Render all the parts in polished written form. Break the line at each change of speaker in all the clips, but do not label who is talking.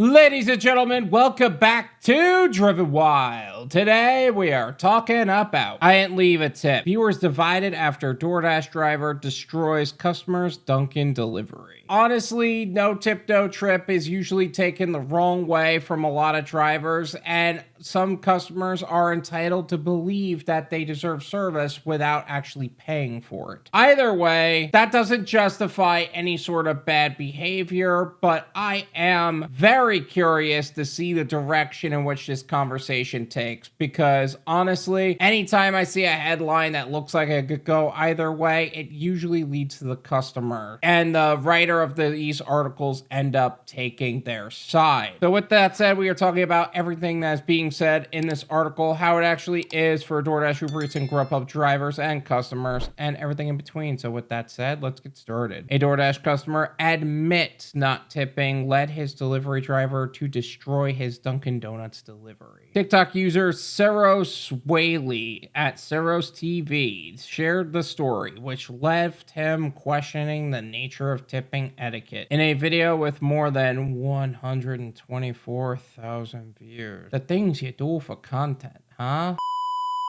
Ladies and gentlemen, welcome back to Driven Wyld. Today we are talking about I didn't leave a tip. Viewers divided after Doordash Driver destroys customers' Dunkin' delivery. Honestly, no tip, no trip is usually taken the wrong way from a lot of drivers, and some customers are entitled to believe that they deserve service without actually paying for it. Either way, that doesn't justify any sort of bad behavior, but I am very curious to see the direction in which this conversation takes, because honestly, anytime I see a headline that looks like it could go either way, it usually leads to the customer, and the writer of these articles end up taking their side. So with that said, we are talking about everything that's being said in this article, how it actually is for DoorDash, UberEats, and Grubhub drivers and customers, and everything in between. So with that said, let's get started. A DoorDash customer admits not tipping led his delivery driver to destroy his Dunkin' Donuts delivery. TikTok user Seros Whaley at Seros TV shared the story, which left him questioning the nature of tipping etiquette. In a video with more than 124,000 views. The things you do for content, huh?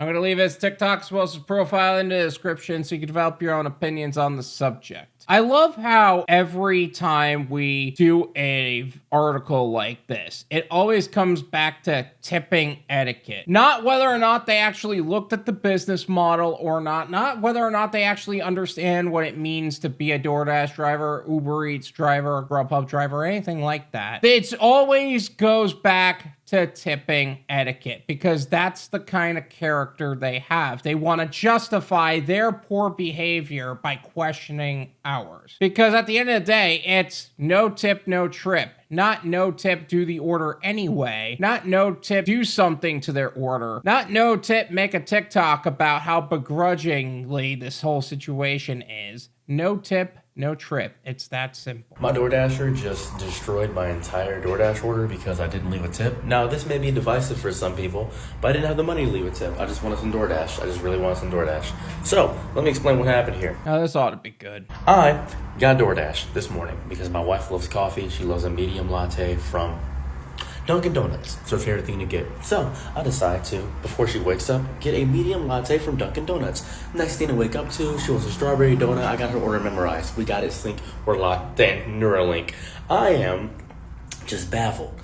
I'm going to leave his TikTok as well as his profile in the description so you can develop your own opinions on the subject. I love how every time we do an article like this, it always comes back to tipping etiquette. Not whether or not they actually looked at the business model or not whether or not they actually understand what it means to be a DoorDash driver, UberEats driver, Grubhub driver, or anything like that. It always goes back to tipping etiquette, because that's the kind of character they have. They want to justify their poor behavior by questioning ours. Because at the end of the day, it's no tip, no trip. Not no tip, do the order anyway. Not no tip, do something to their order. Not no tip, make a TikTok about how begrudgingly this whole situation is. No tip, no trip. It's that simple.
My DoorDasher just destroyed my entire DoorDash order because I didn't leave a tip. Now, this may be divisive for some people, but I didn't have the money to leave a tip. I just wanted some DoorDash. I just really wanted some DoorDash. So, let me explain what happened here.
Now, this ought to be good.
I got DoorDash this morning because my wife loves coffee. She loves a medium latte from Dunkin' Donuts. It's her favorite thing to get. So I decide to, before she wakes up, get a medium latte from Dunkin' Donuts. Next thing to wake up to, she wants a strawberry donut. I got her order memorized. We got it synced. We're locked in. Neuralink. I am just baffled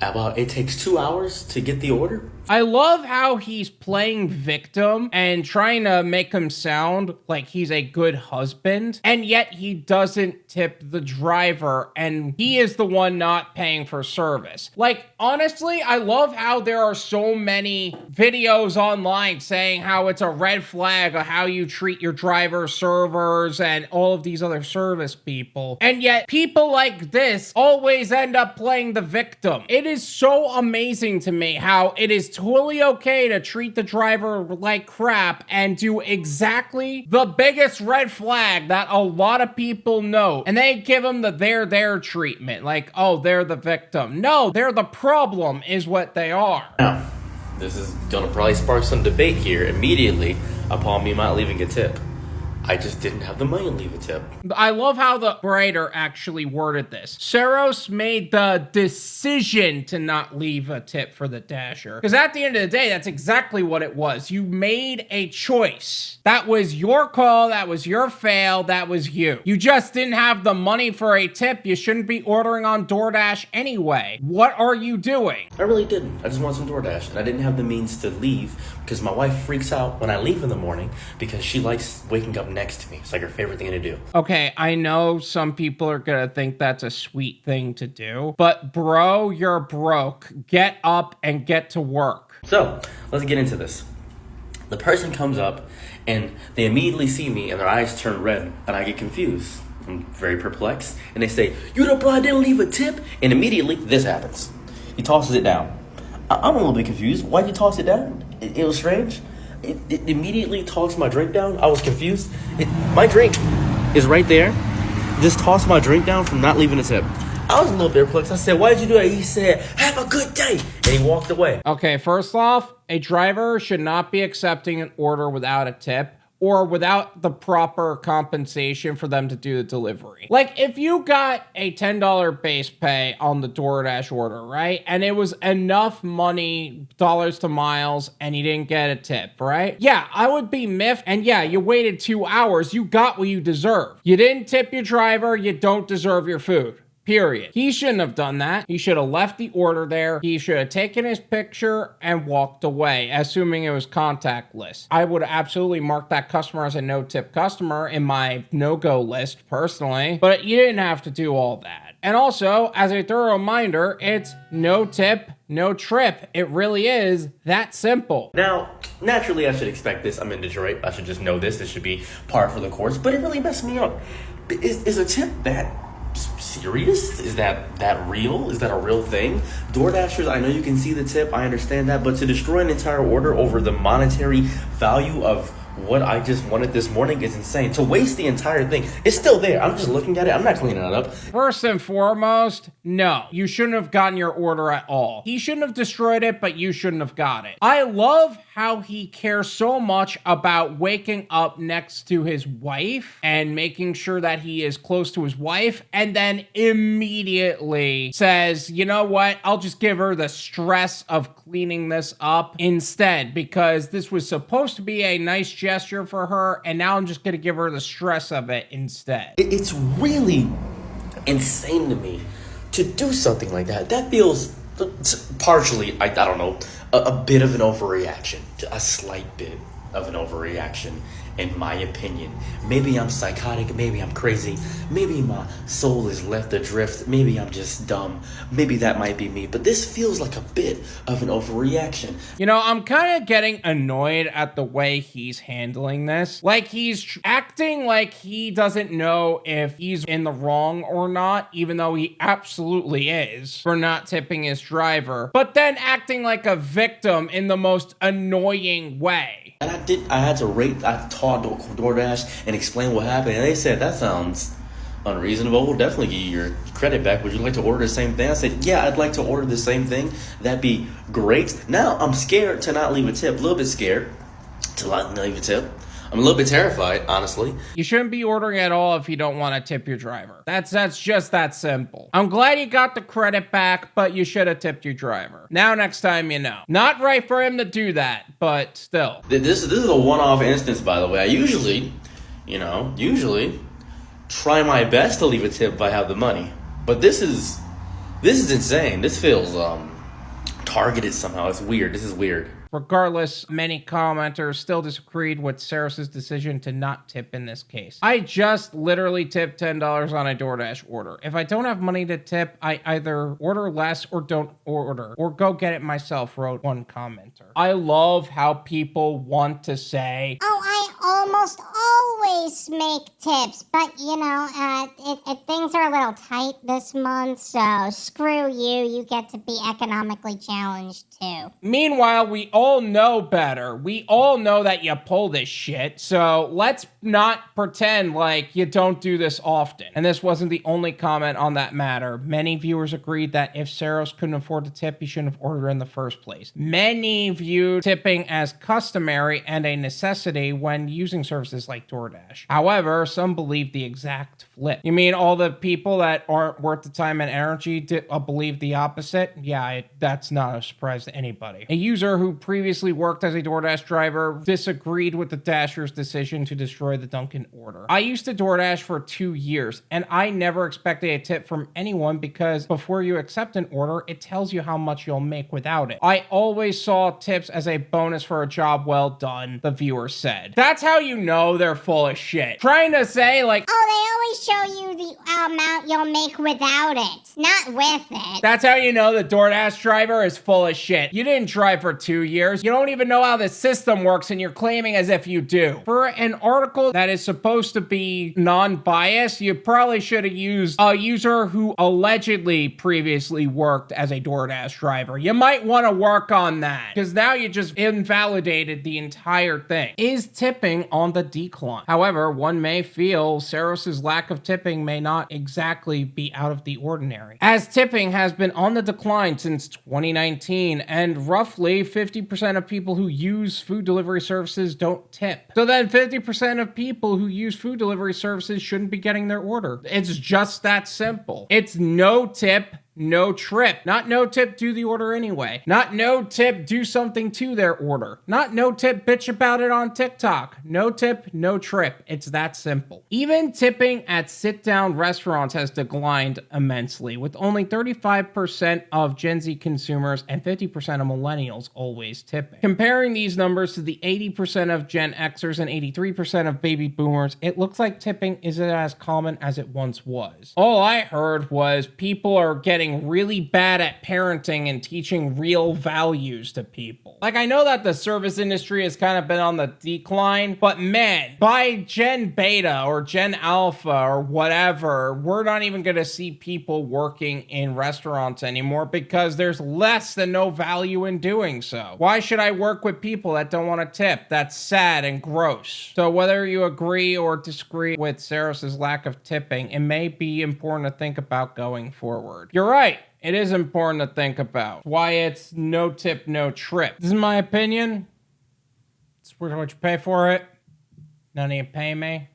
about it takes 2 hours to get the order.
I love how he's playing victim and trying to make him sound like he's a good husband, and yet he doesn't tip the driver, and he is the one not paying for service. Like, honestly, I love how there are so many videos online saying how it's a red flag of how you treat your drivers, servers, and all of these other service people. And yet, people like this always end up playing the victim. It is so amazing to me how it is totally okay to treat the driver like crap and do exactly the biggest red flag that a lot of people know. And they give them the they're treatment. Like, oh, they're the victim. No, they're the problem is what they are.
Now, this is gonna probably spark some debate here immediately upon me not leaving a tip. I just didn't have the money to leave a tip.
I love how the writer actually worded this. Seros made the decision to not leave a tip for the Dasher. Because at the end of the day, that's exactly what it was. You made a choice. That was your call. That was your fail. That was you. You just didn't have the money for a tip. You shouldn't be ordering on DoorDash anyway. What are you doing?
I really didn't. I just wanted some DoorDash, and I didn't have the means to leave because my wife freaks out when I leave in the morning because she likes waking up next to me. It's like her favorite thing to do.
Okay, I know some people are gonna think that's a sweet thing to do, but bro, you're broke. Get up and get to work.
So, let's get into this. The person comes up and they immediately see me and their eyes turn red and I get confused. I'm very perplexed and they say, "You the bro didn't leave a tip?" And immediately this happens. He tosses it down. I'm a little bit confused. Why'd you toss it down? It was strange. It immediately tossed my drink down. I was confused. My drink is right there. Just tossed my drink down from not leaving a tip. I was a little bit perplexed. I said, "Why did you do that?" He said, "Have a good day." And he walked away.
Okay, first off, a driver should not be accepting an order without a tip, or without the proper compensation for them to do the delivery. Like, if you got a $10 base pay on the DoorDash order, right? And it was enough money, dollars to miles, and you didn't get a tip, right? Yeah, I would be miffed. And yeah, you waited 2 hours. You got what you deserve. You didn't tip your driver. You don't deserve your food. Period. He shouldn't have done that. He should have left the order there. He should have taken his picture and walked away, assuming it was contactless. I would absolutely mark that customer as a no-tip customer in my no-go list personally, but you didn't have to do all that. And also, as a thorough reminder, it's no tip, no trip. It really is that simple.
Now, naturally, I should expect this. I'm in Detroit. I should just know this. This should be par for the course, but it really messed me up. Is a tip that serious? Is that real? Is that a real thing? DoorDashers, I know you can see the tip, I understand that, but to destroy an entire order over the monetary value of what I just wanted this morning is insane. To waste the entire thing, it's still there. I'm just looking at it. I'm not cleaning it up.
First and foremost, no, you shouldn't have gotten your order at all. He shouldn't have destroyed it, but you shouldn't have got it. I love how he cares so much about waking up next to his wife and making sure that he is close to his wife, and then immediately says, you know what, I'll just give her the stress of cleaning this up instead, because this was supposed to be a nice gesture for her, and now I'm just gonna give her the stress of it instead.
It's really insane to me to do something like that. That feels partially, I don't know, a bit of an overreaction, a slight bit of an overreaction, in my opinion. Maybe I'm psychotic, maybe I'm crazy, maybe my soul is left adrift, maybe I'm just dumb, maybe that might be me, but this feels like a bit of an overreaction.
You know, I'm kind of getting annoyed at the way he's handling this. Like, he's acting like he doesn't know if he's in the wrong or not, even though he absolutely is for not tipping his driver, but then acting like a victim in the most annoying way.
And I had to taught DoorDash and explain what happened, and they said, that sounds unreasonable. We'll definitely give you your credit back. Would you like to order the same thing? I said, yeah, I'd like to order the same thing. That'd be great. Now I'm scared to not leave a tip. A little bit scared to not leave a tip. I'm a little bit terrified, honestly.
You shouldn't be ordering at all if you don't want to tip your driver. That's just that simple. I'm glad you got the credit back, but you should have tipped your driver. Now next time you know. Not right for him to do that, but still.
This is a one-off instance, by the way. I usually try my best to leave a tip if I have the money. But this is insane. This feels targeted somehow. It's weird. This is weird.
Regardless, many commenters still disagreed with Saris's decision to not tip in this case. I just literally tipped $10 on a DoorDash order. If I don't have money to tip, I either order less or don't order, or go get it myself, wrote one commenter. I love how people want to say,
oh, I almost always make tips, but you know, things are a little tight this month, so screw you, you get to be economically challenged too.
Meanwhile, we all know better. We all know that you pull this shit, so let's not pretend like you don't do this often. And this wasn't the only comment on that matter. Many viewers agreed that if Saros couldn't afford to tip, he shouldn't have ordered in the first place. Many viewed tipping as customary and a necessity when using services like DoorDash. However, some believe the exact flip. You mean all the people that aren't worth the time and energy believe the opposite? Yeah, that's not a surprise to anybody. A user who previously worked as a DoorDash driver disagreed with the Dasher's decision to destroy the Dunkin' order. I used to DoorDash for 2 years, and I never expected a tip from anyone because before you accept an order, it tells you how much you'll make without it. I always saw tips as a bonus for a job well done, the viewer said. That's how you know they're full of shit. Trying to say like,
oh, they always show you the amount you'll make without it, not with it.
That's how you know the DoorDash driver is full of shit. You didn't drive for 2 years. You don't even know how the system works, and you're claiming as if you do. For an article that is supposed to be non-biased, you probably should have used a user who allegedly previously worked as a DoorDash driver. You might want to work on that, because now you just invalidated the entire thing. Is tipping on the decline? However, one may feel Saros's lack of tipping may not exactly be out of the ordinary, as tipping has been on the decline since 2019, and roughly 50% of people who use food delivery services don't tip. So then 50% of people who use food delivery services shouldn't be getting their order. It's just that simple. It's no tip, no trip. Not no tip, do the order anyway. Not no tip, do something to their order. Not no tip, bitch about it on TikTok. No tip, no trip. It's that simple. Even tipping at sit-down restaurants has declined immensely, with only 35% of Gen Z consumers and 50% of millennials always tipping. Comparing these numbers to the 80% of Gen Xers and 83% of baby boomers, it looks like tipping isn't as common as it once was. All I heard was people are getting really bad at parenting and teaching real values to people. Like, I know that the service industry has kind of been on the decline, but man, by Gen Beta or Gen Alpha or whatever, we're not even going to see people working in restaurants anymore because there's less than no value in doing so. Why should I work with people that don't want to tip? That's sad and gross. So whether you agree or disagree with Saros's lack of tipping, it may be important to think about going forward. You're right. It is important to think about why it's no tip, no trip. This is my opinion. It's worth what you pay for it. None of you pay me.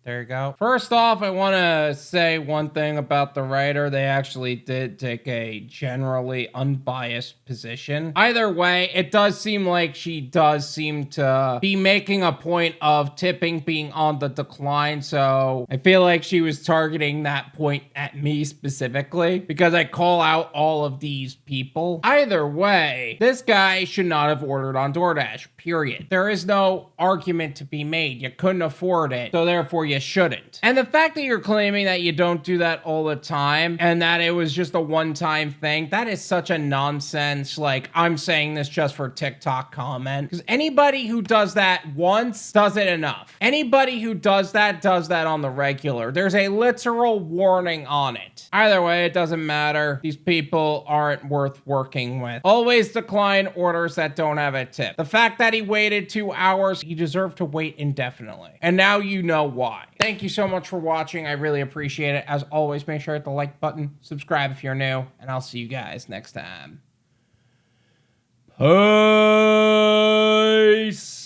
There you go. First off, I want to say one thing about the writer. They actually did take a generally unbiased position. Either way, it does seem like she does seem to be making a point of tipping being on the decline. So I feel like she was targeting that point at me specifically because I call out all of these people. Either way, this guy should not have ordered on DoorDash, period. There is no argument to be made. You couldn't afford it, so therefore you shouldn't. And the fact that you're claiming that you don't do that all the time and that it was just a one-time thing, that is such a nonsense, like, I'm saying this just for TikTok comment. Because anybody who does that once does it enough. Anybody who does that on the regular. There's a literal warning on it. Either way, it doesn't matter. These people aren't worth working with. Always decline orders that don't have a tip. The fact that he waited 2 hours, he deserved to wait indefinitely. And now you know why. Thank you so much for watching. I really appreciate it. As always, make sure to hit the like button, subscribe if you're new, and I'll see you guys next time. Peace.